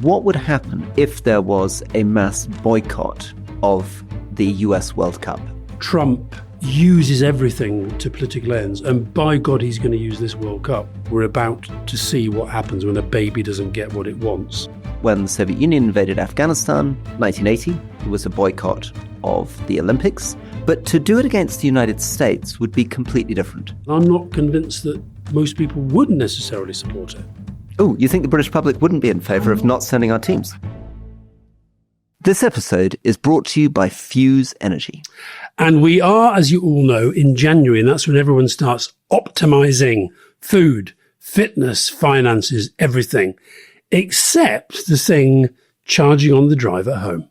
what would happen if there was a mass boycott of the US World Cup? Trump uses everything to political ends, and by God, he's going to use this World Cup. We're about to see what happens when a baby doesn't get what it wants. When the Soviet Union invaded Afghanistan, 1980, it was a boycott of the Olympics. But to do it against the United States would be completely different. I'm not convinced that most people would necessarily support it. Oh, you think the British public wouldn't be in favour of not sending our teams? This episode is brought to you by Fuse Energy. And we are, as you all know, in January, and that's when everyone starts optimising food, fitness, finances, everything, except the thing charging on the drive at home.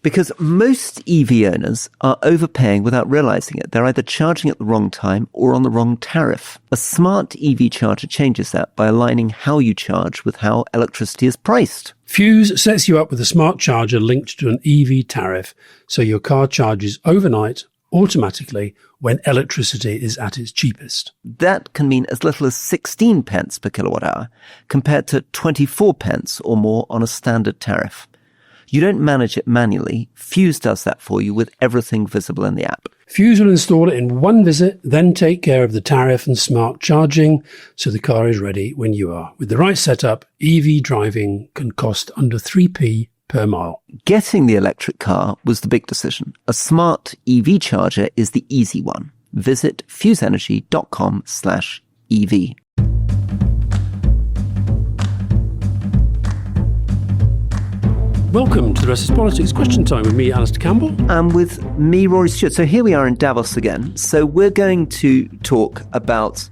Because most EV owners are overpaying without realising it. They're either charging at the wrong time or on the wrong tariff. A smart EV charger changes that by aligning how you charge with how electricity is priced. Fuse sets you up with a smart charger linked to an EV tariff, so your car charges overnight, automatically, when electricity is at its cheapest. That can mean as little as 16 pence per kilowatt hour, compared to 24 pence or more on a standard tariff. You don't manage it manually. Fuse does that for you with everything visible in the app. Fuse will install it in one visit, then take care of the tariff and smart charging, so the car is ready when you are. With the right setup, EV driving can cost under 3p per mile. Getting the electric car was the big decision. A smart EV charger is the easy one. Visit fuseenergy.com/EV. Welcome to The Rest is Politics Question Time with me, Alastair Campbell. And with me, Rory Stewart. So here we are in Davos again. So we're going to talk about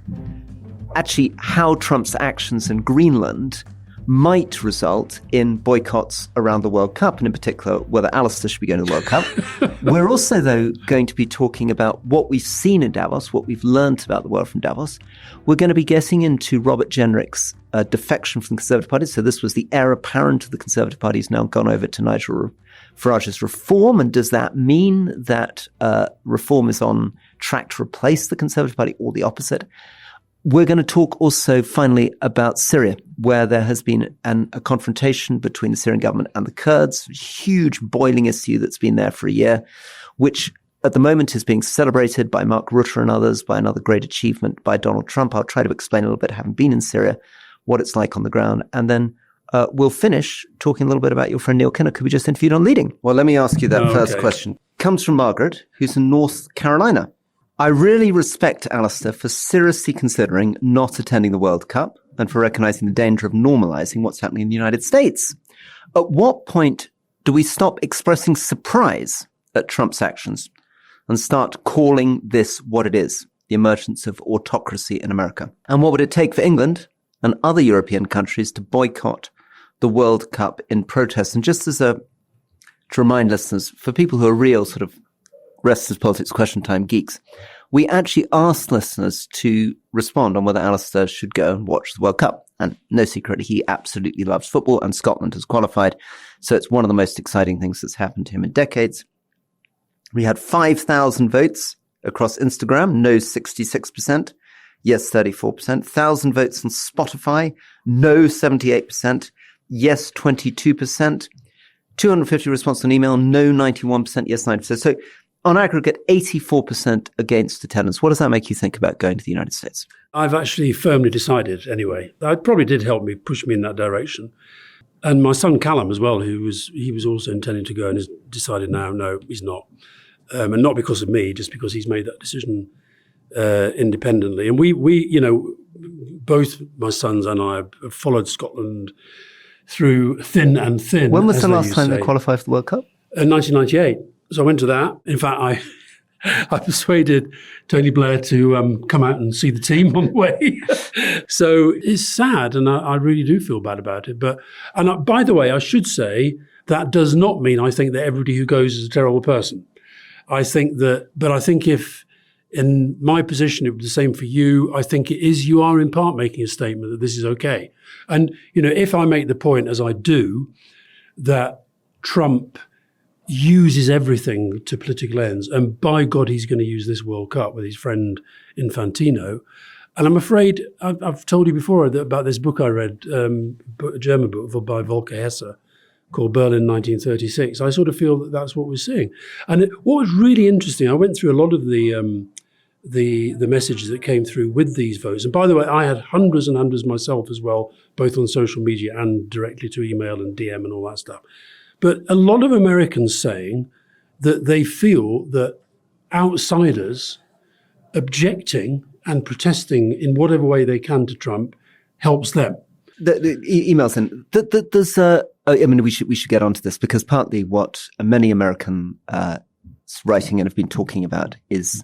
actually how Trump's actions in Greenland might result in boycotts around the World Cup, and in particular, whether Alastair should be going to the World Cup. We're also, though, going to be talking about what we've seen in Davos, what we've learned about the world from Davos. We're going to be getting into Robert Jenrick's defection from the Conservative Party. So this was the heir apparent of the Conservative Party, has now gone over to Nigel Farage's Reform. And does that mean that Reform is on track to replace the Conservative Party or the opposite? We're going to talk also finally about Syria, where there has been a confrontation between the Syrian government and the Kurds, a huge boiling issue that's been there for a year, which at the moment is being celebrated by Mark Rutte and others, by another great achievement by Donald Trump. I'll try to explain a little bit, having been in Syria, what it's like on the ground. And then we'll finish talking a little bit about your friend Neil Kinnock, who we just interviewed on leading. Well, let me ask you that first question. Comes from Margaret, who's in North Carolina. I really respect Alastair for seriously considering not attending the World Cup and for recognizing the danger of normalizing what's happening in the United States. At what point do we stop expressing surprise at Trump's actions and start calling this what it is, the emergence of autocracy in America? And what would it take for England and other European countries to boycott the World Cup in protest? And just to remind listeners, for people who are real sort of Rest is Politics Question Time geeks, we actually asked listeners to respond on whether Alastair should go and watch the World Cup. And no secret, he absolutely loves football, and Scotland has qualified. So it's one of the most exciting things that's happened to him in decades. We had 5,000 votes across Instagram, no 66%, yes 34%. 1,000 votes on Spotify, no 78%, yes 22%. 250 responses on email, no 91%, yes 90%. So on aggregate, 84% against attendance. What does that make you think about going to the United States? I've actually firmly decided anyway. That probably did help me, push me in that direction. And my son Callum as well, he was also intending to go and has decided now, no, he's not. And not because of me, just because he's made that decision independently. And we, both my sons and I have followed Scotland through thin and thin. When was the last time they qualified for the World Cup? 1998. So I went to that. In fact, I persuaded Tony Blair to come out and see the team on the way. So it's sad, and I really do feel bad about it. By the way, I should say that does not mean I think that everybody who goes is a terrible person. I think if in my position, it was the same for you, I think it is, you are in part making a statement that this is okay. And, if I make the point, as I do, that Trump uses everything to political ends, and by God, he's going to use this World Cup with his friend Infantino. And I'm afraid, I've told you before about this book I read, a German book by Volker Hesse, called Berlin 1936. I sort of feel that that's what we're seeing. And what was really interesting, I went through a lot of the messages that came through with these votes. And by the way, I had hundreds and hundreds myself as well, both on social media and directly to email and DM and all that stuff. But a lot of Americans saying that they feel that outsiders objecting and protesting in whatever way they can to Trump helps them. The emails in. There's we should get onto this because partly what many American writing and have been talking about is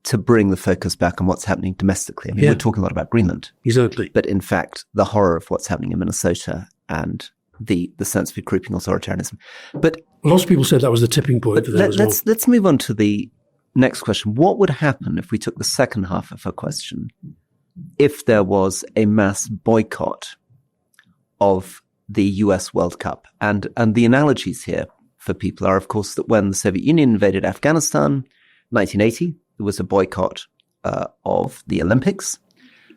to bring the focus back on what's happening domestically. I mean, we're talking a lot about Greenland. Exactly. But in fact, the horror of what's happening in Minnesota and the sense of creeping authoritarianism. But lots of people said that was the tipping point for them as well. Let's move on to the next question. What would happen if we took the second half of her question if there was a mass boycott of the US World Cup? And the analogies here for people are, of course, that when the Soviet Union invaded Afghanistan, 1980, there was a boycott of the Olympics.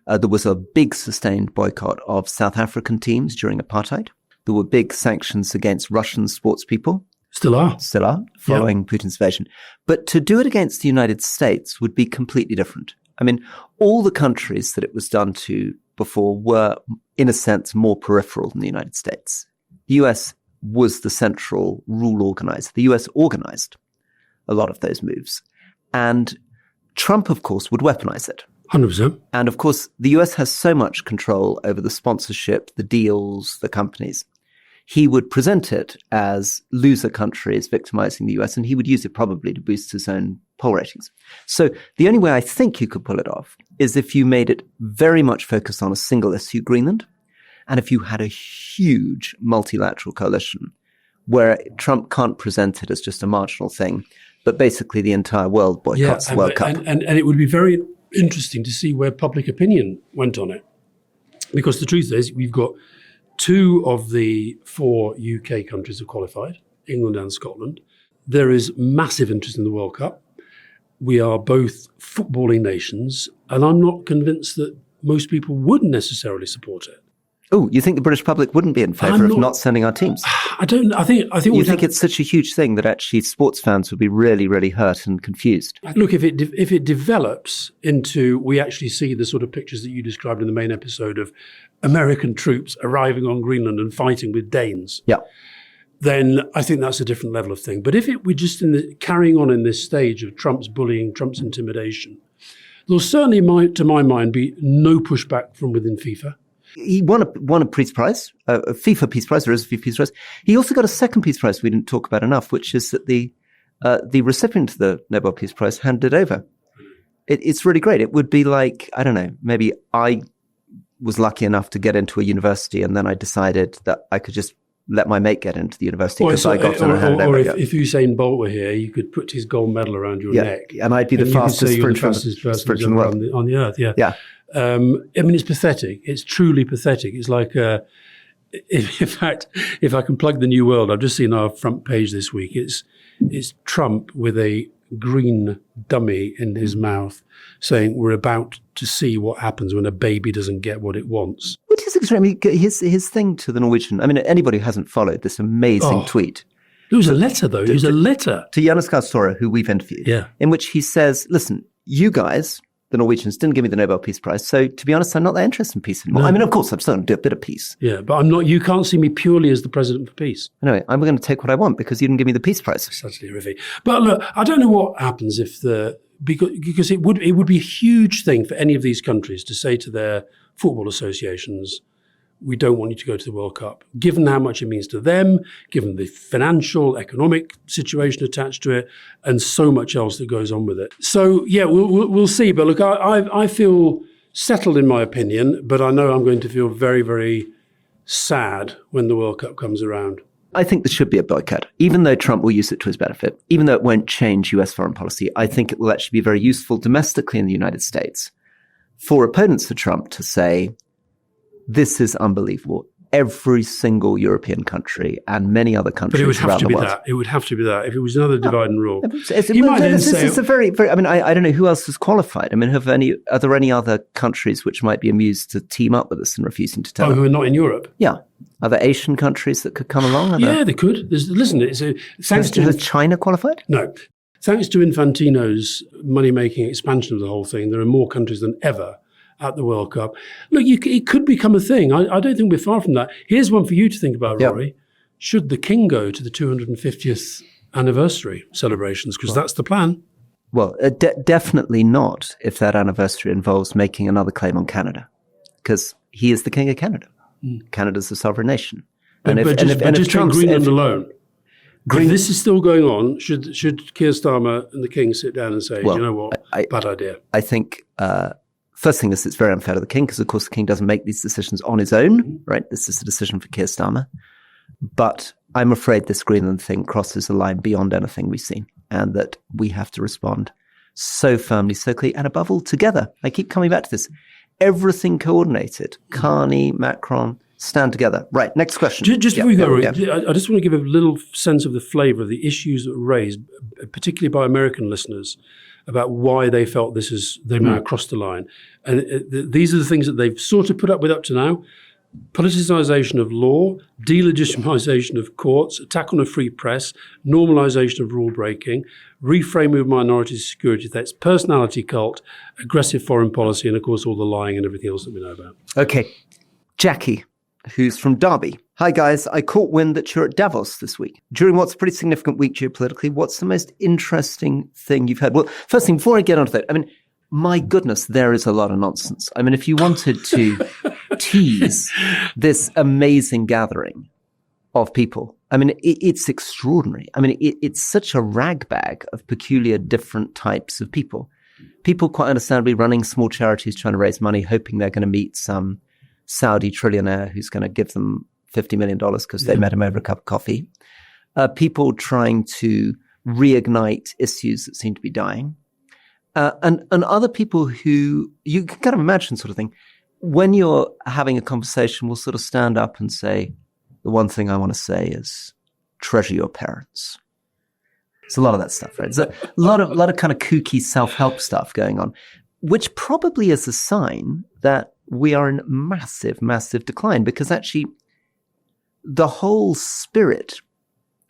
There was a big sustained boycott of South African teams during apartheid. There were big sanctions against Russian sports people. Still are, following Putin's invasion. But to do it against the United States would be completely different. I mean, all the countries that it was done to before were, in a sense, more peripheral than the United States. The US was the central rule organizer. The US organized a lot of those moves. And Trump, of course, would weaponize it. 100%. And of course, the US has so much control over the sponsorship, the deals, the companies. He would present it as loser countries victimizing the US, and he would use it probably to boost his own poll ratings. So the only way I think you could pull it off is if you made it very much focused on a single issue, Greenland, and if you had a huge multilateral coalition where Trump can't present it as just a marginal thing, but basically the entire world boycotts the World Cup. And it would be very interesting to see where public opinion went on it. Because the truth is, we've got 2 of the 4 UK countries have qualified, England and Scotland. There is massive interest in the World Cup. We are both footballing nations, and I'm not convinced that most people would necessarily support it. Oh, you think the British public wouldn't be in favour of not sending our teams? I don't. I think. You think it's such a huge thing that actually sports fans would be really, really hurt and confused. Look, if it develops into, we actually see the sort of pictures that you described in the main episode of American troops arriving on Greenland and fighting with Danes. Yeah. Then I think that's a different level of thing. But if we're just carrying on in this stage of Trump's bullying, Trump's intimidation, there'll certainly, to my mind, be no pushback from within FIFA. He won a Peace Prize, a FIFA Peace Prize, or is a FIFA Peace Prize. He also got a second Peace Prize we didn't talk about enough, which is that the recipient of the Nobel Peace Prize handed it over. It's really great. It would be like, I don't know, maybe I was lucky enough to get into a university and then I decided that I could just let my mate get into the university because I got on and handed over. Or if Usain Bolt were here, you could put his gold medal around your neck. And I'd be the fastest sprinter in the world. On the earth, yeah. I mean, it's pathetic. It's truly pathetic. It's like, in fact, if I can plug the New World, I've just seen our front page this week. It's Trump with a green dummy in his mouth saying, we're about to see what happens when a baby doesn't get what it wants. Which is extreme. I mean, his thing to the Norwegian, I mean, anybody who hasn't followed this amazing tweet. It was a letter, though. It was a letter. To Jonas Gahr Støre, who we've interviewed, in which he says, listen, you guys, the Norwegians, didn't give me the Nobel Peace Prize. So to be honest, I'm not that interested in peace anymore. No. I mean, of course, I'm still going to do a bit of peace. Yeah, but I'm not. You can't see me purely as the president for peace. Anyway, I'm going to take what I want because you didn't give me the Peace Prize. It's actually horrific. But look, I don't know what happens if because it would be a huge thing for any of these countries to say to their football associations, we don't want you to go to the World Cup, given how much it means to them, given the financial, economic situation attached to it, and so much else that goes on with it. So, yeah, we'll see. But look, I feel settled in my opinion, but I know I'm going to feel very, very sad when the World Cup comes around. I think there should be a boycott, even though Trump will use it to his benefit, even though it won't change US foreign policy. I think it will actually be very useful domestically in the United States for opponents of Trump to say, this is unbelievable. every single European country and many other countries around the world. But it would have to be that. It would have to be that. If it was another divide and rule. It's a very, very, I mean, I don't know who else is qualified. I mean, are there any other countries which might be amused to team up with us and refusing to tell? Who are not in Europe? Yeah. Are there Asian countries that could come along? They could. Has China qualified? No. Thanks to Infantino's money-making expansion of the whole thing, there are more countries than ever at the World Cup. Look, it could become a thing. I don't think we're far from that. Here's one for you to think about, Rory. Should the King go to the 250th anniversary celebrations? Because that's the plan. Well, definitely not if that anniversary involves making another claim on Canada, because he is the King of Canada. Canada's a sovereign nation. But just Greenland alone. If this is still going on, should Keir Starmer and the King sit down and say, you know what, bad idea? I think first thing is it's very unfair to the King because, of course, the King doesn't make these decisions on his own, right? This is a decision for Keir Starmer. But I'm afraid this Greenland thing crosses a line beyond anything we've seen, and that we have to respond so firmly, so clearly, and above all, together. I keep coming back to this. Everything coordinated. Carney, Macron, stand together. Right, next question. Just before we go, Rory, I just want to give a little sense of the flavour of the issues that were raised, particularly by American listeners, about why they felt they might have crossed the line. And these are the things that they've sort of put up with up to now. Politicisation of law, delegitimisation of courts, attack on a free press, normalisation of rule breaking, reframing of minority security threats, personality cult, aggressive foreign policy, and of course all the lying and everything else that we know about. Okay. Jackie, who's from Derby. Hi guys, I caught wind that you're at Davos this week. During what's a pretty significant week geopolitically, what's the most interesting thing you've heard? Well, first thing, before I get onto that, I mean, my goodness, there is a lot of nonsense. I mean, if you wanted to tease this amazing gathering of people, I mean, it's extraordinary. I mean, it's such a ragbag of peculiar different types of people. People quite understandably running small charities, trying to raise money, hoping they're going to meet some Saudi trillionaire who's going to give them $50 million because they met him over a cup of coffee. People trying to reignite issues that seem to be dying. And other people who you can kind of imagine sort of thing. When you're having a conversation, will sort of stand up and say, the one thing I want to say is treasure your parents. It's a lot of that stuff, right? There's a lot of kind of kooky self-help stuff going on, which probably is a sign that we are in massive, massive decline, because actually the whole spirit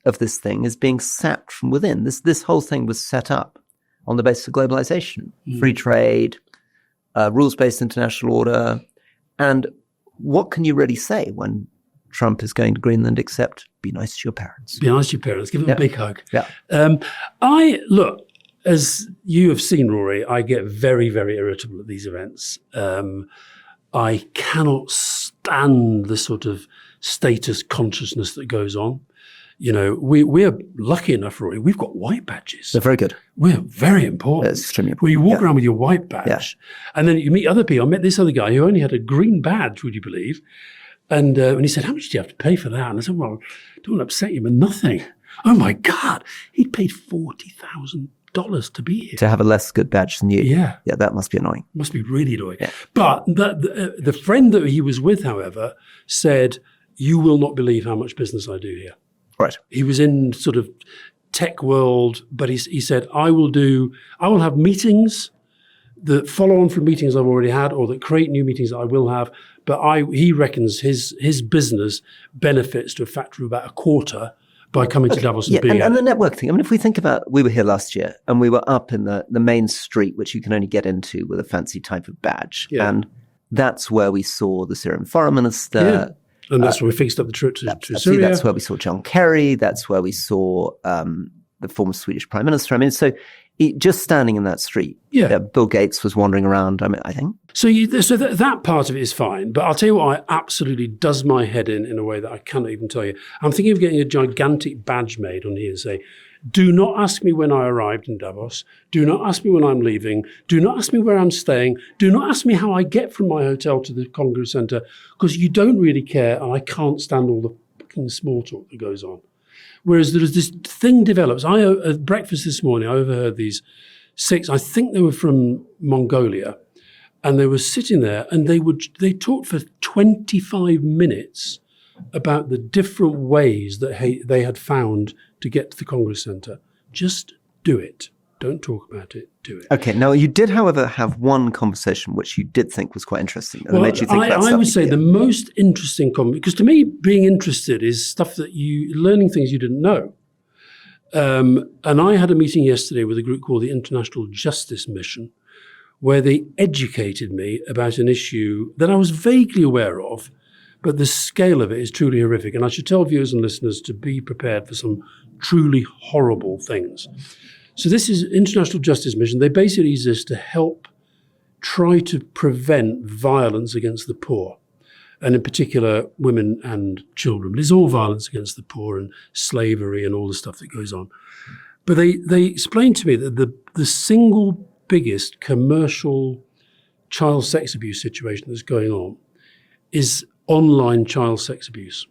of this thing is being sapped from within. This whole thing was set up on the basis of globalization, free trade, rules-based international order. And what can you really say when Trump is going to Greenland except be nice to your parents? Be nice to your parents. Give them a big hug. Yeah. Look, as you have seen, Rory, I get very, very irritable at these events. I cannot stand the sort of status consciousness that goes on. You know, we're lucky enough, Rory, we've got white badges. They're very good. We're very important. It's extremely important. Where you walk around with your white badge, and then you meet other people. I met this other guy who only had a green badge, would you believe? And he said, how much do you have to pay for that? And I said, well, don't upset you, but nothing. Oh my God, he'd paid $40,000 to be here. To have a less good badge than you. Yeah. Yeah, that must be annoying. Must be really annoying. Yeah. But the friend that he was with, however, said, you will not believe how much business I do here. Right. He was in sort of tech world, but he said, I will have meetings that follow on from meetings I've already had, or that create new meetings that I will have. But he reckons his business benefits to a factor of about a quarter by coming to Davos and being and the network thing. I mean, if we think about, we were here last year and we were up in the main street, which you can only get into with a fancy type of badge. Yeah. And that's where we saw the Syrian foreign minister. Yeah. And that's where we fixed up the trip to Syria. That's where we saw John Kerry. That's where we saw the former Swedish prime minister. I mean, so just standing in that street, Bill Gates was wandering around, I think. So that part of it is fine. But I'll tell you what absolutely does my head in a way that I cannot even tell you. I'm thinking of getting a gigantic badge made on here and say, do not ask me when I arrived in Davos. Do not ask me when I'm leaving. Do not ask me where I'm staying. Do not ask me how I get from my hotel to the Congress Centre, because you don't really care and I can't stand all the fucking small talk that goes on. Whereas there's this thing develops. At breakfast this morning, I overheard these 6, I think they were from Mongolia, and they were sitting there and they talked for 25 minutes about the different ways that they had found to get to the Congress Centre. Just do it. Don't talk about it, do it. Okay, now you did, however, have one conversation which you did think was quite interesting. That made you think about I would say the most interesting because to me, being interested is stuff that learning things you didn't know. And I had a meeting yesterday with a group called the International Justice Mission, where they educated me about an issue that I was vaguely aware of, but the scale of it is truly horrific. And I should tell viewers and listeners to be prepared for some truly horrible things. So this is International Justice Mission. They basically exist to help try to prevent violence against the poor, and in particular, women and children. But it's all violence against the poor and slavery and all the stuff that goes on. But they explained to me that the single biggest commercial child sex abuse situation that's going on is online child sex abuse,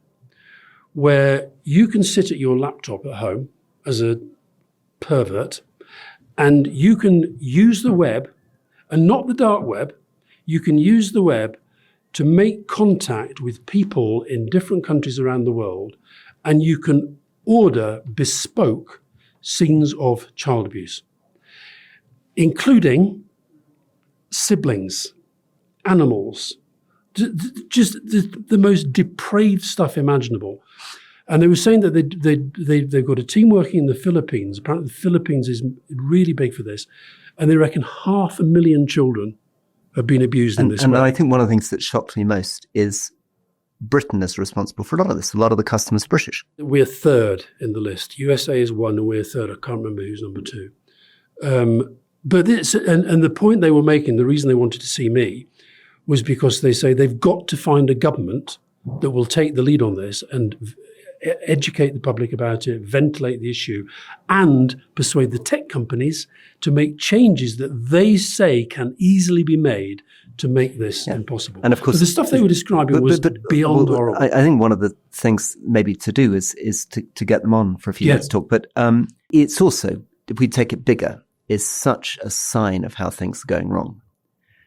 where you can sit at your laptop at home as a pervert, and you can use the web, and not the dark web. You can use the web to make contact with people in different countries around the world, and you can order bespoke scenes of child abuse, including siblings, animals, just the most depraved stuff imaginable. And they were saying that they've got a team working in the Philippines. Apparently the Philippines is really big for this. And they reckon 500,000 children have been abused in this way. And I think one of the things that shocked me most is Britain is responsible for a lot of this. A lot of the customers British. We're third in the list. USA is one and we're third. I can't remember who's number two. But it's, and the point they were making, the reason they wanted to see me was because they say they've got to find a government that will take the lead on this and educate the public about it, ventilate the issue, and persuade the tech companies to make changes that they say can easily be made to make this impossible. And of course, but the stuff they were describing was beyond horrible. I think one of the things maybe to do is to get them on for a few minutes to talk. But it's also, if we take it bigger, is such a sign of how things are going wrong.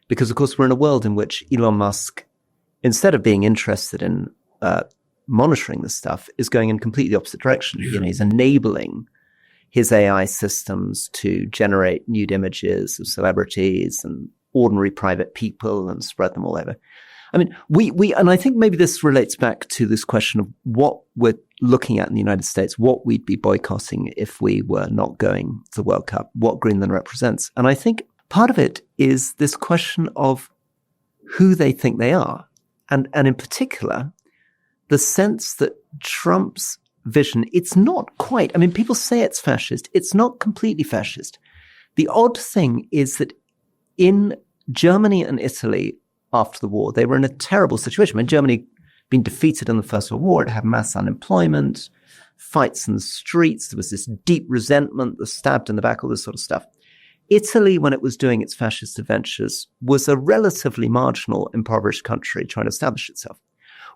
Because, of course, we're in a world in which Elon Musk, instead of being interested in monitoring this stuff, is going in completely opposite direction. Yeah. You know, he's enabling his AI systems to generate nude images of celebrities and ordinary private people and spread them all over. I mean, we and I think maybe this relates back to this question of what we're looking at in the United States, what we'd be boycotting if we were not going to the World Cup, what Greenland represents. And I think part of it is this question of who they think they are. And in particular, the sense that Trump's vision, it's not quite, I mean, people say it's fascist. It's not completely fascist. The odd thing is that in Germany and Italy after the war, they were in a terrible situation. When Germany had been defeated in the First World War, it had mass unemployment, fights in the streets, there was this deep resentment, the stabbed in the back, all this sort of stuff. Italy, when it was doing its fascist adventures, was a relatively marginal, impoverished country trying to establish itself.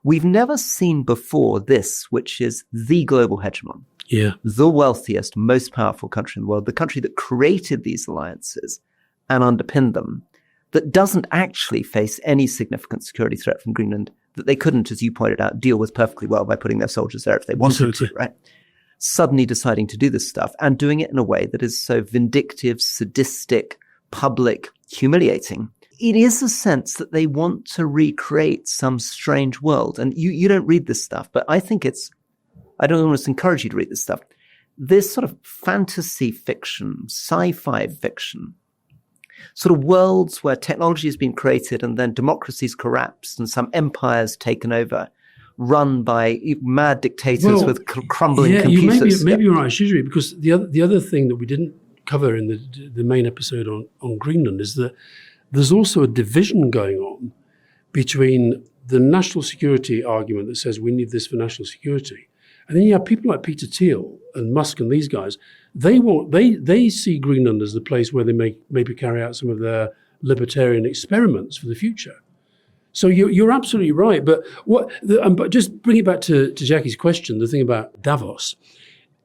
We've never seen before this, which is the global hegemon, the wealthiest, most powerful country in the world, the country that created these alliances and underpinned them, that doesn't actually face any significant security threat from Greenland, that they couldn't, as you pointed out, deal with perfectly well by putting their soldiers there if they wanted to, right? Suddenly deciding to do this stuff and doing it in a way that is so vindictive, sadistic, public, humiliating. It is a sense that they want to recreate some strange world. And you don't read this stuff, but I think I don't almost encourage you to read this stuff. This sort of fantasy fiction, sci-fi fiction, sort of worlds where technology has been created and then democracies collapsed and some empires taken over, run by mad dictators with crumbling computers. Maybe you're right, I should read, because the other thing that we didn't cover in the main episode on Greenland is that there's also a division going on between the national security argument that says we need this for national security, and then you have people like Peter Thiel and Musk and these guys. They see Greenland as the place where they maybe carry out some of their libertarian experiments for the future. So you're absolutely right. But but just bring it back to Jackie's question, the thing about Davos.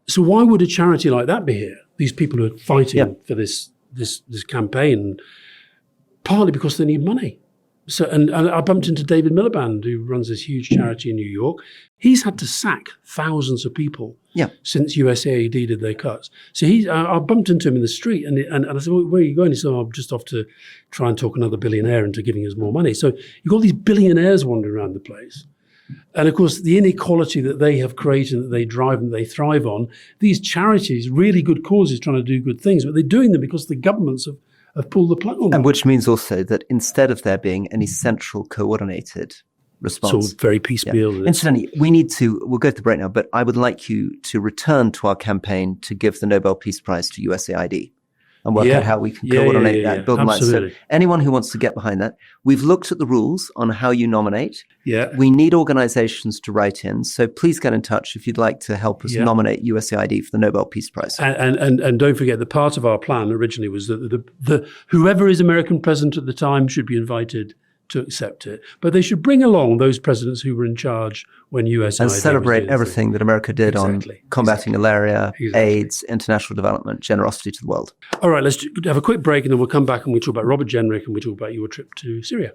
So why would a charity like that be here? These people who are fighting for this campaign, partly because they need money. So, and I bumped into David Miliband, who runs this huge charity in New York. He's had to sack thousands of people since USAID did their cuts. So I bumped into him in the street, and I said, well, "Where are you going?" He said, "I'm just off to try and talk another billionaire into giving us more money." So you've got these billionaires wandering around the place. And of course, the inequality that they have created, that they drive and they thrive on, these charities, really good causes, trying to do good things, but they're doing them because the governments have pulled the plug on them. And which means also that instead of there being any central coordinated response. It's all very piecemeal. Yeah. Incidentally, we'll go to the break now, but I would like you to return to our campaign to give the Nobel Peace Prize to USAID. And work out how we can coordinate that, build them out. So anyone who wants to get behind that, we've looked at the rules on how you nominate. Yeah. We need organizations to write in. So please get in touch if you'd like to help us nominate USAID for the Nobel Peace Prize. And don't forget, the part of our plan originally was that the whoever is American president at the time should be invited to accept it. But they should bring along those presidents who were in charge when USAID and celebrate everything that America did on combating malaria, AIDS, international development, generosity to the world. All right, let's have a quick break and then we'll come back and we talk about Robert Jenrick and we talk about your trip to Syria.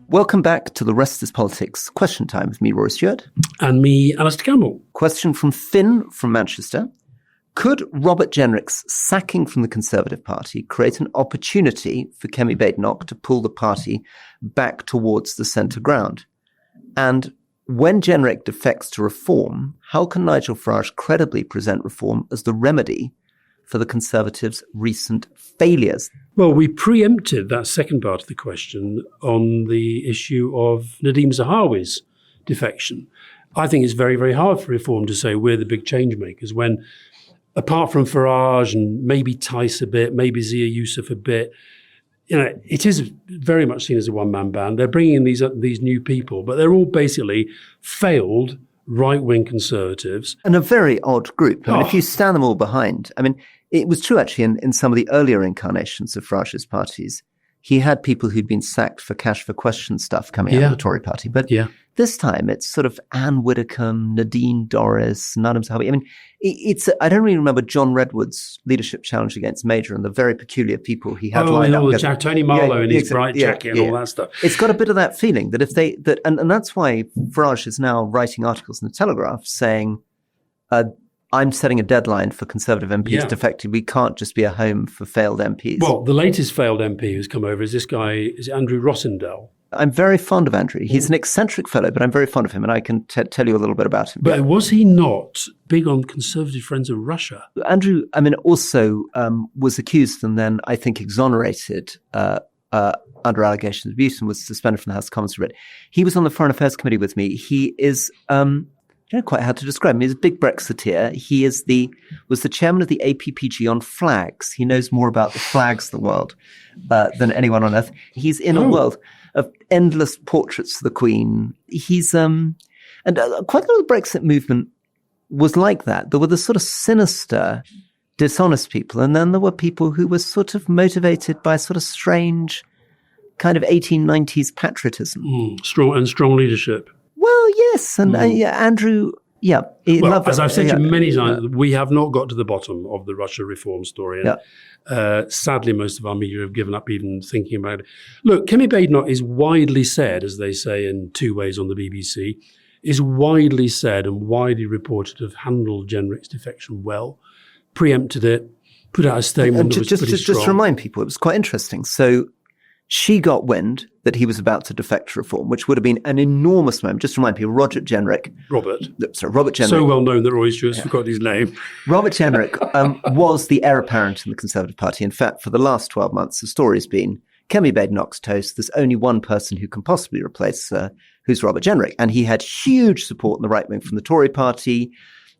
Welcome back to the Rest is Politics question time with me, Rory Stewart. And me, Alastair Campbell. Question from Finn from Manchester. Could Robert Jenrick's sacking from the Conservative Party create an opportunity for Kemi Badenoch to pull the party back towards the centre ground? And when Jenrick defects to Reform, how can Nigel Farage credibly present Reform as the remedy for the Conservatives' recent failures? Well, we preempted that second part of the question on the issue of Nadhim Zahawi's defection. I think it's very, very hard for Reform to say we're the big change makers when, apart from Farage and maybe Tice a bit, maybe Zia Youssef a bit, it is very much seen as a one-man band. They're bringing in these new people, but they're all basically failed right-wing Conservatives. And a very odd group. I mean, if you stand them all behind, I mean, it was true actually in some of the earlier incarnations of Farage's parties. He had people who'd been sacked for cash for question stuff coming out of the Tory party. But this time it's sort of Anne Widdecombe, Nadine Dorris, Nadhim Zahawi. I mean, I don't really remember John Redwood's leadership challenge against Major and the very peculiar people he had lined up. Tony Marlowe in his bright jacket and all that stuff. It's got a bit of that feeling that and that's why Farage is now writing articles in the Telegraph saying, I'm setting a deadline for Conservative MPs defected. We can't just be a home for failed MPs. Well, the latest failed MP who's come over is this guy, is Andrew Rossendale. I'm very fond of Andrew. He's an eccentric fellow, but I'm very fond of him, and I can tell you a little bit about him. But was he not big on Conservative friends of Russia? Andrew, I mean, also was accused and then, I think, exonerated under allegations of abuse and was suspended from the House of Commons for it. He was on the Foreign Affairs Committee with me. He is... I don't know quite how to describe him. He's a big Brexiteer. He was the chairman of the APPG on flags. He knows more about the flags of the world than anyone on earth. He's in a world of endless portraits of the Queen. He's and quite a lot of the Brexit movement was like that. There were the sort of sinister, dishonest people, and then there were people who were sort of motivated by sort of strange kind of 1890s patriotism. Strong leadership. Well, yes. And Andrew, as I've said to you many times, we have not got to the bottom of the Russia reform story. And sadly, most of our media have given up even thinking about it. Look, Kemi Badenoch is widely said, as they say in two ways on the BBC, is widely said and widely reported to have handled Jenrick's defection well, preempted it, put out a statement that was pretty strong. Just to remind people, it was quite interesting. So she got wind that he was about to defect to Reform, which would have been an enormous moment. Just to remind people, Robert Jenrick. So well known that Roy Stewart's forgot his name. Robert Jenrick was the heir apparent in the Conservative Party. In fact, for the last 12 months, the story's been Kemi Badenoch's toast. There's only one person who can possibly replace who's Robert Jenrick. And he had huge support in the right wing from the Tory party.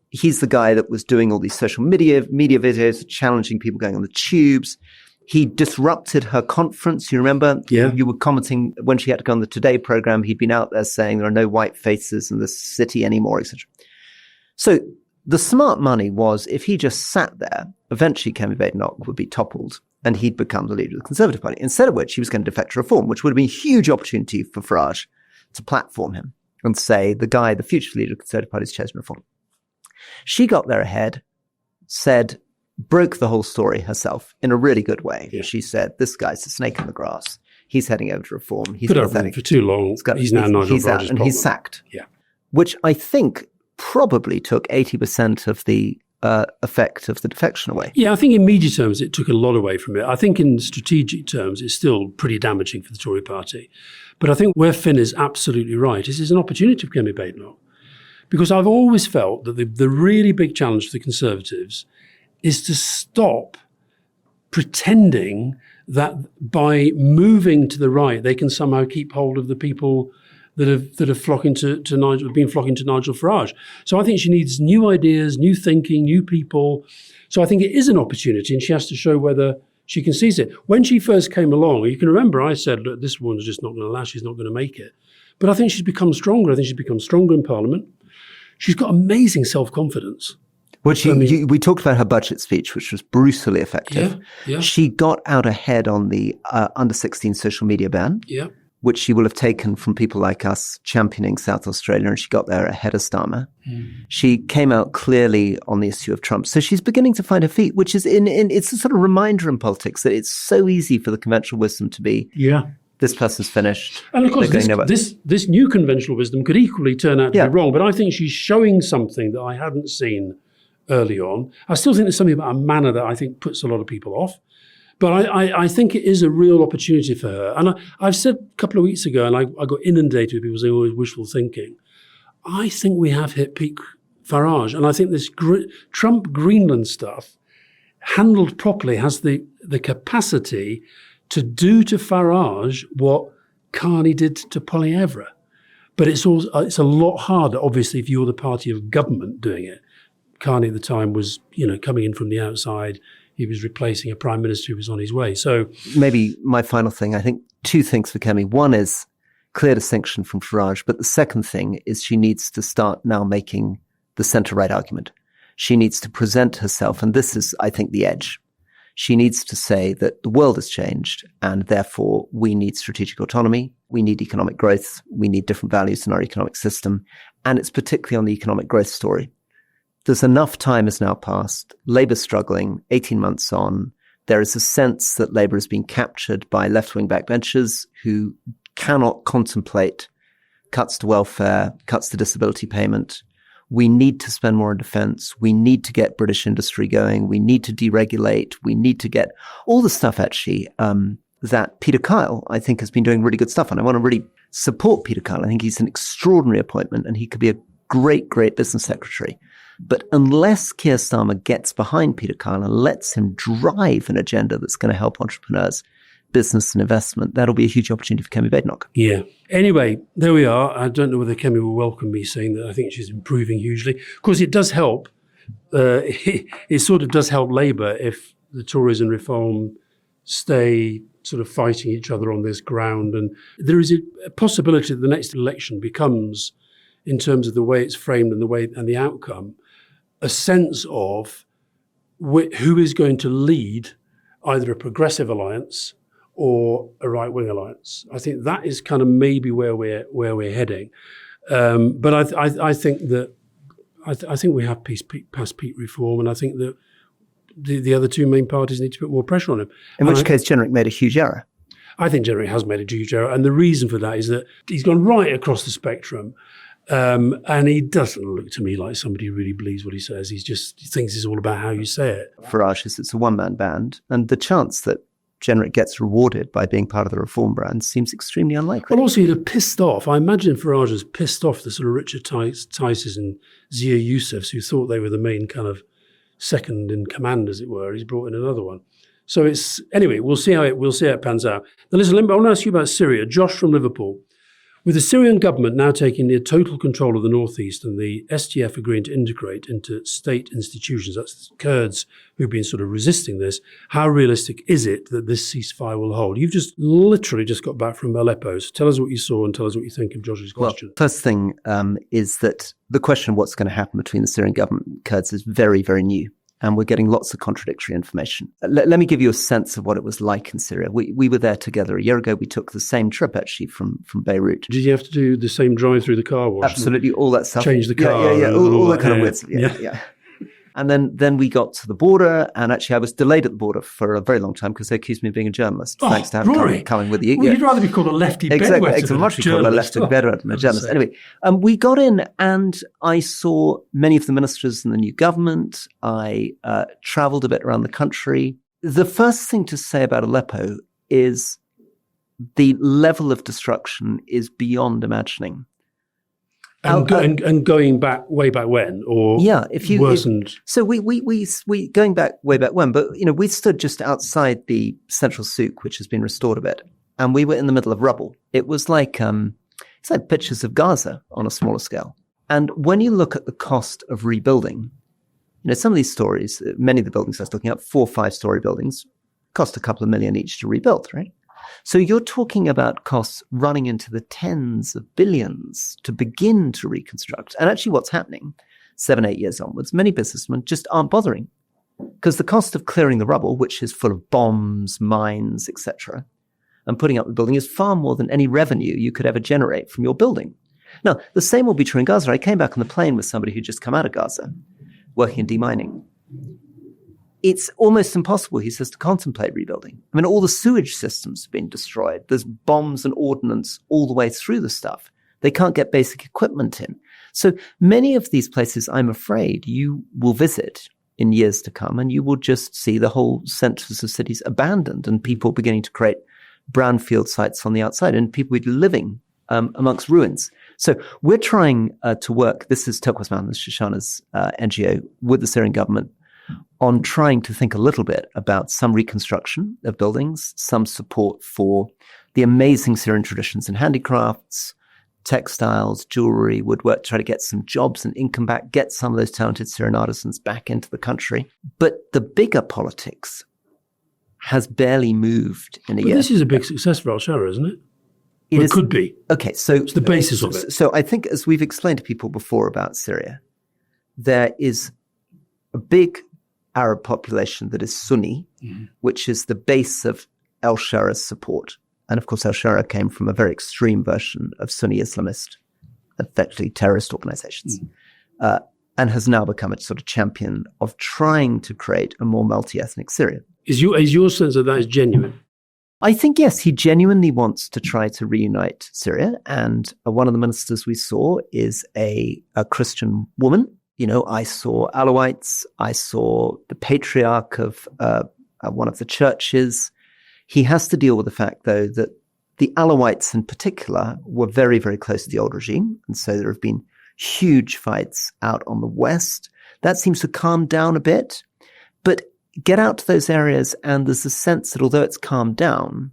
He's the guy that was doing all these social media videos, challenging people going on the tubes. He disrupted her conference. You remember? Yeah. You were commenting when she had to go on the Today program. He'd been out there saying there are no white faces in the city anymore, etc. So the smart money was if he just sat there, eventually Kemi Badenoch would be toppled and he'd become the leader of the Conservative Party. Instead of which he was going to defect to Reform, which would have been a huge opportunity for Farage to platform him and say the future leader of the Conservative Party has chosen Reform. She got there ahead, said, broke the whole story herself in a really good way. Yeah. She said, this guy's a snake in the grass. He's heading over to reform. He's put up with it for too long. He's now Nigel Farage's and problem. he's sacked. Yeah. Which I think probably took 80% of the effect of the defection away. Yeah, I think in media terms it took a lot away from it. I think in strategic terms it's still pretty damaging for the Tory party. But I think where Finn is absolutely right is an opportunity for Kemi Badenoch. Because I've always felt that the really big challenge for the Conservatives is to stop pretending that by moving to the right they can somehow keep hold of the people that have been flocking to Nigel Farage. So I think she needs new ideas, new thinking, new people. So I think it is an opportunity, and she has to show whether she can seize it. When she first came along, you can remember I said, look, this woman's just not going to last. She's not going to make it. But I think she's become stronger. I think she's become stronger in Parliament. She's got amazing self-confidence. Well, we talked about her budget speech, which was brutally effective. Yeah. She got out ahead on the under-16 social media ban. Yeah. Which she will have taken from people like us championing South Australia, and she got there ahead of Starmer. She came out clearly on the issue of Trump. So she's beginning to find her feet, which is it's a sort of reminder in politics that it's so easy for the conventional wisdom to be, this person's finished. And of course, this new conventional wisdom could equally turn out to be wrong, but I think she's showing something that I hadn't seen early on. I still think there's something about a manner that I think puts a lot of people off. But I think it is a real opportunity for her. And I've said a couple of weeks ago, and I got inundated with people saying, oh, it's wishful thinking. I think we have hit peak Farage. And I think this Trump Greenland stuff, handled properly, has the capacity to do to Farage what Carney did to Poilievre. But it's a lot harder, obviously, if you're the party of government doing it. Carney at the time was, coming in from the outside. He was replacing a prime minister who was on his way. So maybe my final thing, I think two things for Kemi. One is clear distinction from Farage, but the second thing is she needs to start now making the centre-right argument. She needs to present herself, and this is, I think, the edge. She needs to say that the world has changed, and therefore we need strategic autonomy, we need economic growth, we need different values in our economic system, and it's particularly on the economic growth story. There's enough time has now passed. Labour's struggling, 18 months on. There is a sense that Labour has been captured by left-wing backbenchers who cannot contemplate cuts to welfare, cuts to disability payment. We need to spend more on defence. We need to get British industry going. We need to deregulate. We need to get all the stuff, actually, that Peter Kyle, I think, has been doing really good stuff on. I want to really support Peter Kyle. I think he's an extraordinary appointment, and he could be a great, great business secretary. But unless Keir Starmer gets behind Peter Kyle and lets him drive an agenda that's going to help entrepreneurs, business and investment, that'll be a huge opportunity for Kemi Badenoch. Yeah. Anyway, there we are. I don't know whether Kemi will welcome me saying that I think she's improving hugely. Of course, it does help. It sort of does help Labour if the Tories and Reform stay sort of fighting each other on this ground. And there is a possibility that the next election becomes, in terms of the way it's framed and the outcome, a sense of who is going to lead either a progressive alliance or a right-wing alliance. I think that is kind of maybe where we're heading. But I think we have past peak reform, and I think that the other two main parties need to put more pressure on him. In which case, Jenrick made a huge error. I think Jenrick has made a huge error, and the reason for that is that he's gone right across the spectrum. And he doesn't look to me like somebody who really believes what he says. He thinks it's all about how you say it. Farage is it's a one-man band, and the chance that Jenrick gets rewarded by being part of the Reform brand seems extremely unlikely. Well, also he'd have pissed off. I imagine Farage has pissed off the sort of Richard Tices and Zia Youssefs, who thought they were the main kind of second in command, as it were. He's brought in another one. So anyway, we'll see how it pans out. Now listen, I want to ask you about Syria. Josh from Liverpool. With the Syrian government now taking near total control of the northeast and the STF agreeing to integrate into state institutions, that's the Kurds who've been sort of resisting this, how realistic is it that this ceasefire will hold? You've literally just got back from Aleppo. So tell us what you saw and tell us what you think of Josh's question. Well, first thing is that the question of what's going to happen between the Syrian government and Kurds is very, very new. And we're getting lots of contradictory information. Let me give you a sense of what it was like in Syria. We were there together a year ago. We took the same trip, actually, from Beirut. Did you have to do the same drive through the car wash? Absolutely, all that stuff. Change the car? Yeah, all that kind of weird stuff. Yeah. And then we got to the border, and actually I was delayed at the border for a very long time because they accused me of being a journalist. Thanks to having coming with you. Well, you'd rather be called a lefty bedwetter Exactly, much called a lefty bedwetter than a journalist. Anyway, we got in, and I saw many of the ministers in the new government. I travelled a bit around the country. The first thing to say about Aleppo is the level of destruction is beyond imagining. And going back way back when, or worsened. So we going back way back when, but we stood just outside the central souk, which has been restored a bit, and we were in the middle of rubble. It was like it's like pictures of Gaza on a smaller scale. And when you look at the cost of rebuilding, some of these stories, many of the buildings I was looking at, 4 or 5 story buildings, cost a couple of million each to rebuild, right? So you're talking about costs running into the tens of billions to begin to reconstruct. And actually what's happening 7, 8 years onwards, many businessmen just aren't bothering because the cost of clearing the rubble, which is full of bombs, mines, etc., and putting up the building is far more than any revenue you could ever generate from your building. Now, the same will be true in Gaza. I came back on the plane with somebody who'd just come out of Gaza, working in demining. It's almost impossible, he says, to contemplate rebuilding. I mean, all the sewage systems have been destroyed. There's bombs and ordnance all the way through the stuff. They can't get basic equipment in. So many of these places, I'm afraid, you will visit in years to come, and you will just see the whole centers of cities abandoned and people beginning to create brownfield sites on the outside and people living amongst ruins. So we're trying to work, this is Turquoise Mountains, Shoshana's NGO, with the Syrian government, on trying to think a little bit about some reconstruction of buildings, some support for the amazing Syrian traditions in handicrafts, textiles, jewelry, woodwork, try to get some jobs and income back, get some of those talented Syrian artisans back into the country. But the bigger politics has barely moved in a year. This is a big success for Al-Shara, isn't it? It could be. Okay, so it's the basis of it. So I think, as we've explained to people before about Syria, there is a big Arab population that is Sunni, which is the base of al-Shara's support. And of course, al-Shara came from a very extreme version of Sunni Islamist, effectively terrorist organizations, and has now become a sort of champion of trying to create a more multi-ethnic Syria. Is your sense that is genuine? I think, yes, he genuinely wants to try to reunite Syria. And one of the ministers we saw is a Christian woman. I saw Alawites. I saw the patriarch of one of the churches. He has to deal with the fact, though, that the Alawites in particular were very, very close to the old regime. And so there have been huge fights out on the west. That seems to calm down a bit. But get out to those areas, and there's a sense that although it's calmed down,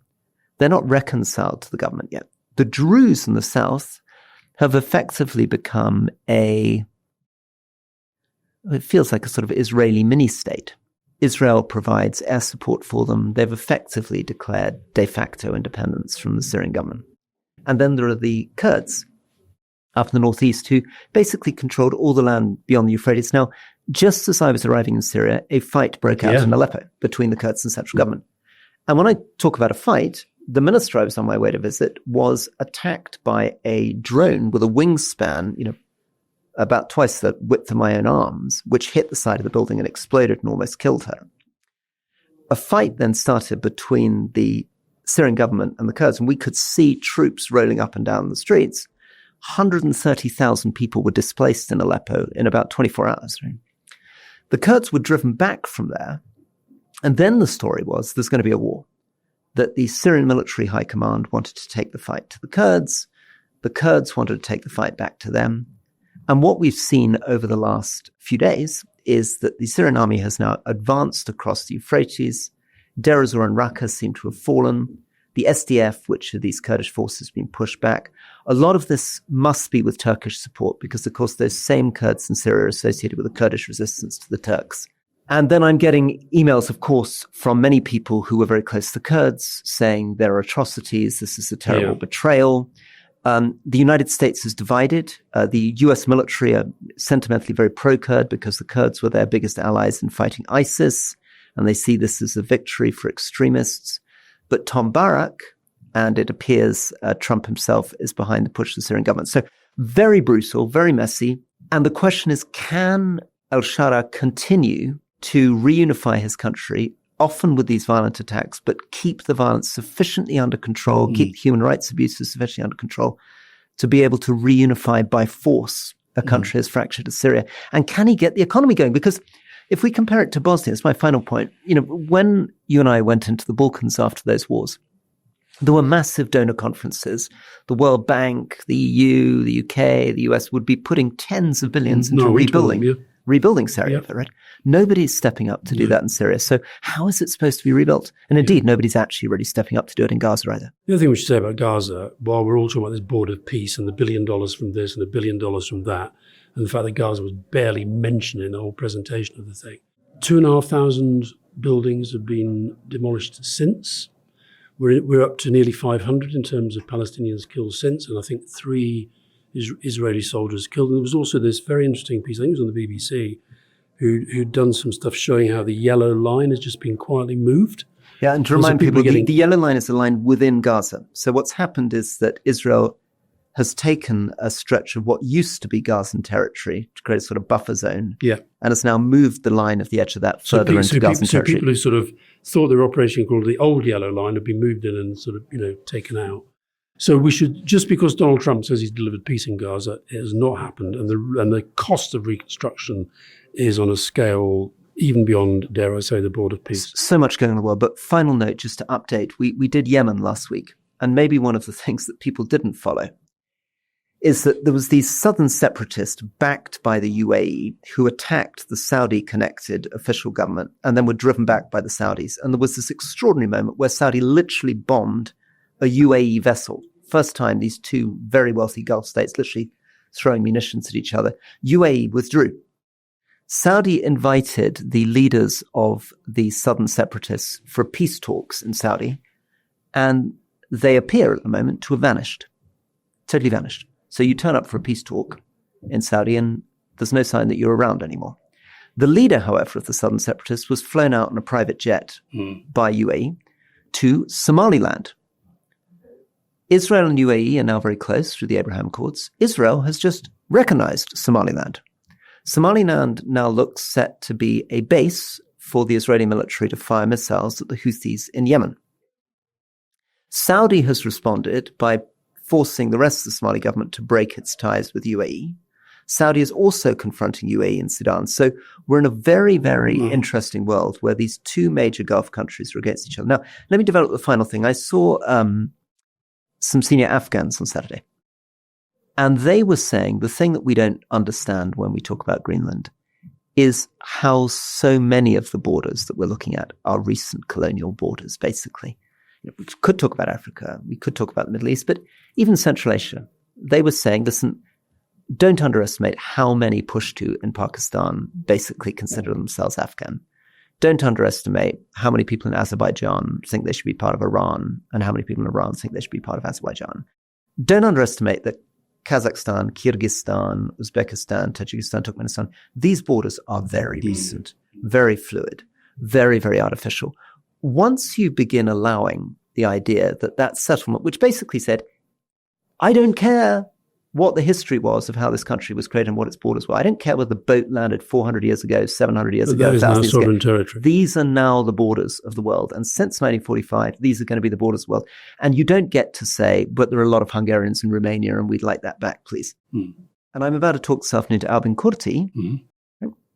they're not reconciled to the government yet. The Druze in the south have effectively become it feels like a sort of Israeli mini-state. Israel provides air support for them. They've effectively declared de facto independence from the Syrian government. And then there are the Kurds up in the northeast who basically controlled all the land beyond the Euphrates. Now, just as I was arriving in Syria, a fight broke out in Aleppo between the Kurds and central government. And when I talk about a fight, the minister I was on my way to visit was attacked by a drone with a wingspan, about twice the width of my own arms, which hit the side of the building and exploded and almost killed her. A fight then started between the Syrian government and the Kurds, and we could see troops rolling up and down the streets. 130,000 people were displaced in Aleppo in about 24 hours. Right? The Kurds were driven back from there, and then the story was there's going to be a war, that the Syrian military high command wanted to take the fight to the Kurds wanted to take the fight back to them. And what we've seen over the last few days is that the Syrian army has now advanced across the Euphrates. Deir ez-Zor and Raqqa seem to have fallen. The SDF, which are these Kurdish forces, have been pushed back. A lot of this must be with Turkish support because, of course, those same Kurds in Syria are associated with the Kurdish resistance to the Turks. And then I'm getting emails, of course, from many people who were very close to the Kurds saying there are atrocities, this is a terrible betrayal. The United States is divided. The US military are sentimentally very pro-Kurd because the Kurds were their biggest allies in fighting ISIS, and they see this as a victory for extremists. But Tom Barak, and it appears Trump himself, is behind the push of the Syrian government. So very brutal, very messy. And the question is, can al-Shara continue to reunify his country, often with these violent attacks, but keep the violence sufficiently under control, keep human rights abuses sufficiently under control to be able to reunify by force a country as fractured as Syria? And can he get the economy going? Because if we compare it to Bosnia, it's my final point. When you and I went into the Balkans after those wars, there were massive donor conferences. The World Bank, the EU, the UK, the US would be putting tens of billions into rebuilding Syria, right? Nobody's stepping up to do that in Syria. So how is it supposed to be rebuilt? And indeed, nobody's actually really stepping up to do it in Gaza either. The other thing we should say about Gaza, while we're all talking about this border of peace and the $1 billion from this and the $1 billion from that, and the fact that Gaza was barely mentioned in the whole presentation of the thing, 2,500 buildings have been demolished since. We're up to nearly 500 in terms of Palestinians killed since, and I think 3 Israeli soldiers killed. And there was also this very interesting piece, I think it was on the BBC, who'd done some stuff showing how the yellow line has just been quietly moved. Yeah, and to remind people, the yellow line is a line within Gaza. So what's happened is that Israel has taken a stretch of what used to be Gazan territory to create a sort of buffer zone, and has now moved the line of the edge of that further into Gazan territory. So people who sort of thought they were operating called the old yellow line have been moved in and sort of, taken out. So we should, just because Donald Trump says he's delivered peace in Gaza, it has not happened. And the cost of reconstruction is on a scale even beyond, dare I say, the border of peace. So much going on in the world. But final note, just to update, we did Yemen last week. And maybe one of the things that people didn't follow is that there was these southern separatists backed by the UAE who attacked the Saudi-connected official government and then were driven back by the Saudis. And there was this extraordinary moment where Saudi literally bombed a UAE vessel. First time these two very wealthy Gulf states literally throwing munitions at each other. UAE withdrew. Saudi invited the leaders of the southern separatists for peace talks in Saudi, and they appear at the moment to have vanished. Totally vanished. So you turn up for a peace talk in Saudi and there's no sign that you're around anymore. The leader, however, of the southern separatists was flown out on a private jet by UAE to Somaliland. Israel and UAE are now very close through the Abraham Accords. Israel has just recognized Somaliland. Somaliland now looks set to be a base for the Israeli military to fire missiles at the Houthis in Yemen. Saudi has responded by forcing the rest of the Somali government to break its ties with UAE. Saudi is also confronting UAE in Sudan. So we're in a very, very interesting world where these two major Gulf countries are against each other. Now, let me develop the final thing. I saw some senior Afghans on Saturday, and they were saying the thing that we don't understand when we talk about Greenland is how so many of the borders that we're looking at are recent colonial borders, basically. We could talk about Africa, we could talk about the Middle East, but even Central Asia. They were saying, listen, don't underestimate how many Pushtu in Pakistan basically consider themselves Afghan. Don't underestimate how many people in Azerbaijan think they should be part of Iran and how many people in Iran think they should be part of Azerbaijan. Don't underestimate that Kazakhstan, Kyrgyzstan, Uzbekistan, Tajikistan, Turkmenistan, these borders are very recent, very fluid, very, very artificial. Once you begin allowing the idea that that settlement, which basically said, I don't care what the history was of how this country was created and what its borders were. I don't care whether the boat landed 400 years ago, 700 years ago, 1,000 years ago. Territory. These are now the borders of the world. And since 1945, these are going to be the borders of the world. And you don't get to say, but there are a lot of Hungarians in Romania and we'd like that back, please. And I'm about to talk this afternoon to Albin Kurti.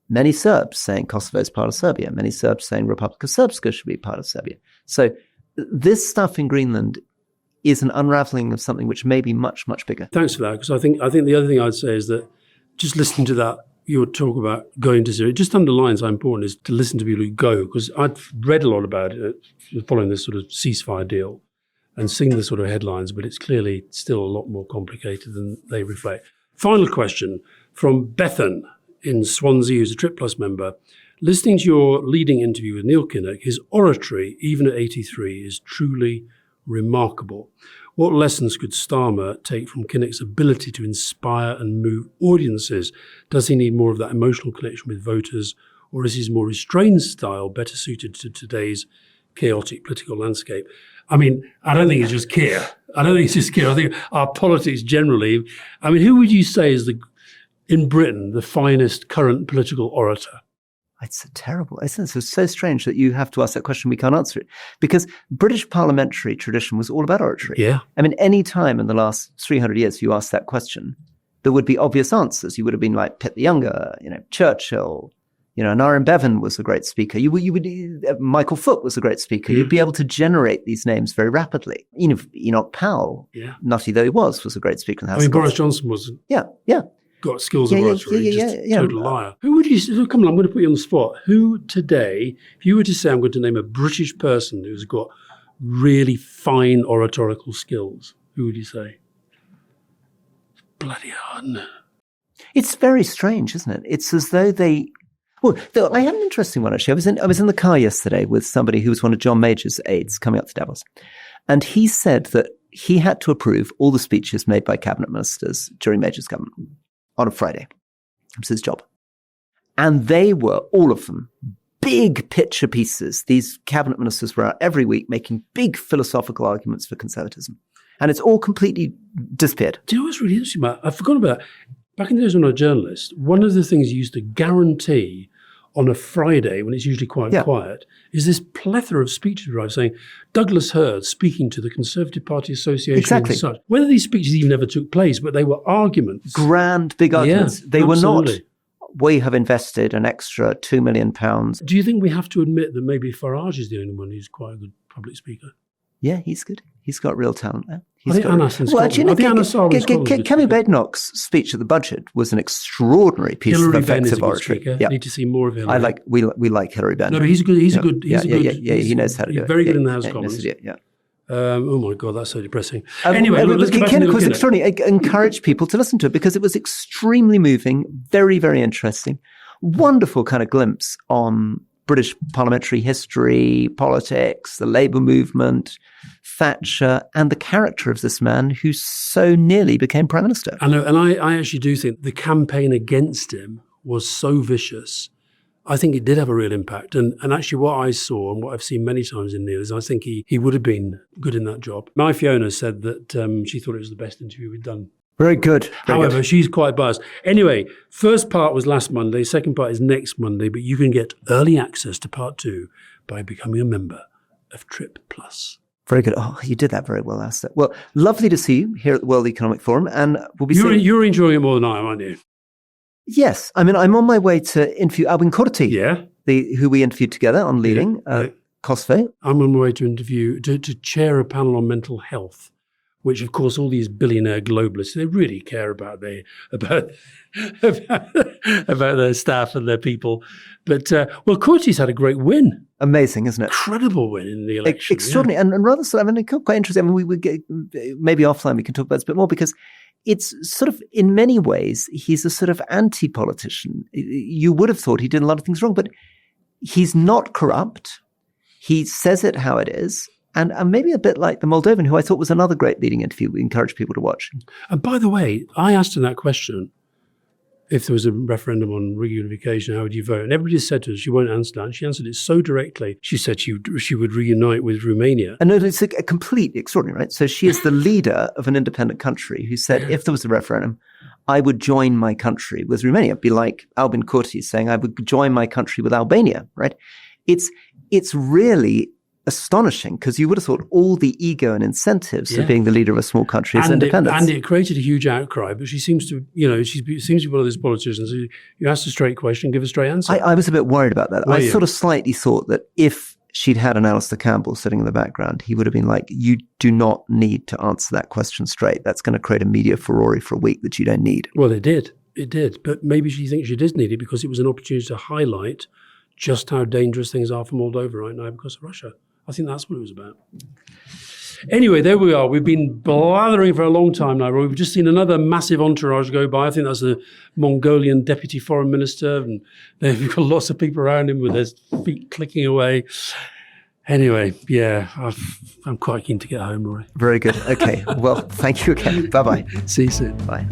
Many Serbs saying Kosovo is part of Serbia. Many Serbs saying Republika Srpska should be part of Serbia. So this stuff in Greenland is an unraveling of something which may be much, much bigger. Thanks for that, because I think the other thing I'd say is that just listening to that, your talk about going to Syria, it just underlines how important it is to listen to people who go, because I've read a lot about it following this sort of ceasefire deal and seen the sort of headlines, but it's clearly still a lot more complicated than they reflect. Final question from Bethan in Swansea, who's a Trip Plus member. Listening to your leading interview with Neil Kinnock, his oratory, even at 83, is truly remarkable. What lessons could Starmer take from Kinnock's ability to inspire and move audiences? Does he need more of that emotional connection with voters, or is his more restrained style better suited to today's chaotic political landscape? I mean, I don't think it's just Keir. I think our politics generally, I mean, who would you say is in Britain, the finest current political orator? It's terrible. It's so strange that you have to ask that question. We can't answer it because British parliamentary tradition was all about oratory. Yeah. I mean, any time in the last 300 years you asked that question, there would be obvious answers. You would have been like Pitt the Younger, Churchill, and R.M. Bevan was a great speaker. Michael Foote was a great speaker. You'd be able to generate these names very rapidly. Enoch Powell, nutty though he was a great speaker in the House of Commons. Boris Johnson was. Yeah. Got skills of oratory, just a total liar. Who would you, come on, I'm going to put you on the spot. Who today, if you were to say, I'm going to name a British person who's got really fine oratorical skills, who would you say? Bloody hard, isn't it? It's very strange, isn't it? It's as though I had an interesting one actually. I was in the car yesterday with somebody who was one of John Major's aides coming up to Davos. And he said that he had to approve all the speeches made by cabinet ministers during Major's government on a Friday. It was his job. And they were, all of them, big picture pieces. These cabinet ministers were out every week making big philosophical arguments for conservatism. And it's all completely disappeared. Do you know what's really interesting about it? I've forgotten about it. Back in the days when I was a journalist, one of the things you used to guarantee on a Friday, when it's usually quite quiet, is this plethora of speeches arrive saying, Douglas Hurd speaking to the Conservative Party Association and such. Whether these speeches even never took place, but they were arguments. Grand, big arguments. They absolutely. were not, we have invested an extra £2 million. Do you think we have to admit that maybe Farage is the only one who's quite a good public speaker? Yeah, he's good. He's got real talent there. Kemi Badenoch's speech at the budget was an extraordinary piece of effective oratory. I need to see more of Hillary. We like Hillary Badenoch. No, but he's good. He's good. He knows how to do it. He's very good in the House of Commons. Oh my God, that's so depressing. Anyway, Ken, of course, extraordinary. Encourage people to listen to it because it was extremely moving, very, very interesting, wonderful kind of glimpse on British parliamentary history, politics, the Labour movement, Thatcher, and the character of this man who so nearly became Prime Minister. I know, and I actually do think the campaign against him was so vicious. I think it did have a real impact. And actually what I saw and what I've seen many times in Neil is I think he would have been good in that job. My Fiona said that she thought it was the best interview we'd done. Very good. However, she's quite biased. Anyway, first part was last Monday. Second part is next Monday. But you can get early access to part 2 by becoming a member of Trip Plus. Very good. Oh, you did that very well, Alastair. Well, lovely to see you here at the World Economic Forum. And we'll be seeing... You're enjoying it more than I am, aren't you? Yes. I mean, I'm on my way to interview Albin Kurti, who we interviewed together on leading COSFE. I'm on my way to chair a panel on mental health, which, of course, all these billionaire globalists, they really care about their staff and their people. But, Kurti's had a great win. Amazing, isn't it? Incredible win in the election. Extraordinary. And rather, quite interesting. I mean, we would get, maybe offline we can talk about this a bit more because it's sort of, in many ways, he's a sort of anti-politician. You would have thought he did a lot of things wrong, but he's not corrupt. He says it how it is. And maybe a bit like the Moldovan, who I thought was another great leading interview we encourage people to watch. And by the way, I asked him that question. If there was a referendum on reunification, how would you vote? And everybody said to her, she won't answer that. And she answered it so directly. She said she would reunite with Romania. And it's a completely extraordinary, right? So she is the leader of an independent country who said, if there was a referendum, I would join my country with Romania. It'd be like Albin Kurti saying, I would join my country with Albania, right? It's really astonishing because you would have thought all the ego and incentives of being the leader of a small country is independence. And it created a huge outcry, but she seems to, she seems to be one of those politicians who you ask a straight question, give a straight answer. I was a bit worried about that. I sort of slightly thought that if she'd had an Alastair Campbell sitting in the background, he would have been like, you do not need to answer that question straight. That's going to create a media furore for a week that you don't need. Well, it did. It did. But maybe she thinks she does need it because it was an opportunity to highlight just how dangerous things are for Moldova right now because of Russia. I think that's what it was about. Anyway, there we are. We've been blathering for a long time now. We've just seen another massive entourage go by. I think that's the Mongolian deputy foreign minister. And they've got lots of people around him with their feet clicking away. Anyway, I'm quite keen to get home, Rory. Very good. Okay. Well, thank you again. Bye-bye. See you soon. Bye.